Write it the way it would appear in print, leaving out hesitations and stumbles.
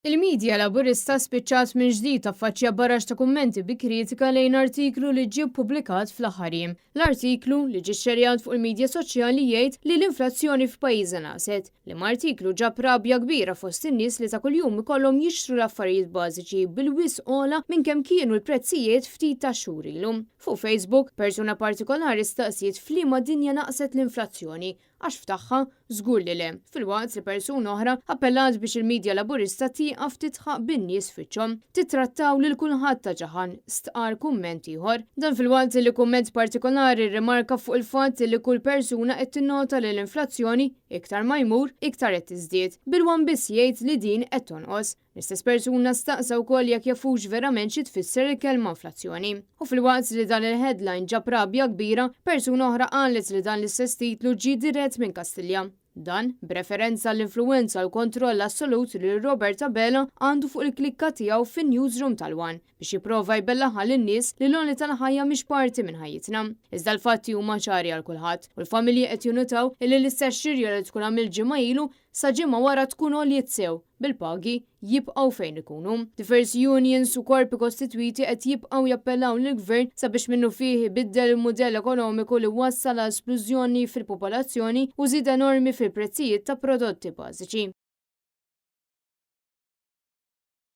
Il-medja laburista spiċċat minn ġdid affaċċja barax ta' kummenti bi kritika lejn artiklu li ġie ppubblikat fl-aħħar jiem. L-artiklu li ġie xxerjat fuq il-medja soċjali jgħid li l-inflazzjoni f'pajjiżna naqset, li artiklu ġab rabja kbira fost in-nies li ta' kuljum ikollhom jixtru l-affarijiet bażiċi bil-wisq ogħla minn kemm kienu l-prezzijiet ftit ta' xhur ilhom. Fuq Facebook, persuna partikolari staqsiet f'liema dinja naqset l-inflazzjoni għax f'tagħha żgur li le. Filwaqt li persuna oħra appellat biex il-medja laburista tieqaf titħaq bin-nies fiċċhom. Titrattaw lil kulħadd ta' ġaħan, stqar kumment ieħor. Dan filwaqt li kumment partikolari rrimarka fuq il-fatt li kull persuna qed tinnota li l-inflazzjoni iktar ma jmur iktar qed tiżdied. Bil-wan biss jgħid li din qed tonqos. L-istess persuna staqsa wkoll jekk jafux verament xi tfisser il-kelma inflazzjoni. U filwaqt li dan il-headline ġab rabja kbira, persuna oħra qalet li dan l-istess titlu ġie dirett minn Kastilja. Dan b'referenza l-influenza u kontroll assolut li Robert Abela għandu fuq il-klikka tiegħu fin-newsroom tal-Wan biex jipprova jbellaħa lin-nies li l-onli tal-ħajja mhix parti minn ħajjitna. Iżda l-fatti huma ċari għal kulħadd u l-familji qed jinutaw li l-istess xirja li tkun għamil ġimgħa ilu sa ġimgħa wara tkun għoljiet sew bil-pagi jibqgħu fejn ikunu. Diversi unions u korpi kostitwiti qed jibqgħu jappellaw lill-gvern sabiex minnu fih ibiddel il-mudell ekonomiku li wassal għal splużjoni fil-popolazzjoni u żied enormi fil-prezzijiet ta' prodotti bażiċi.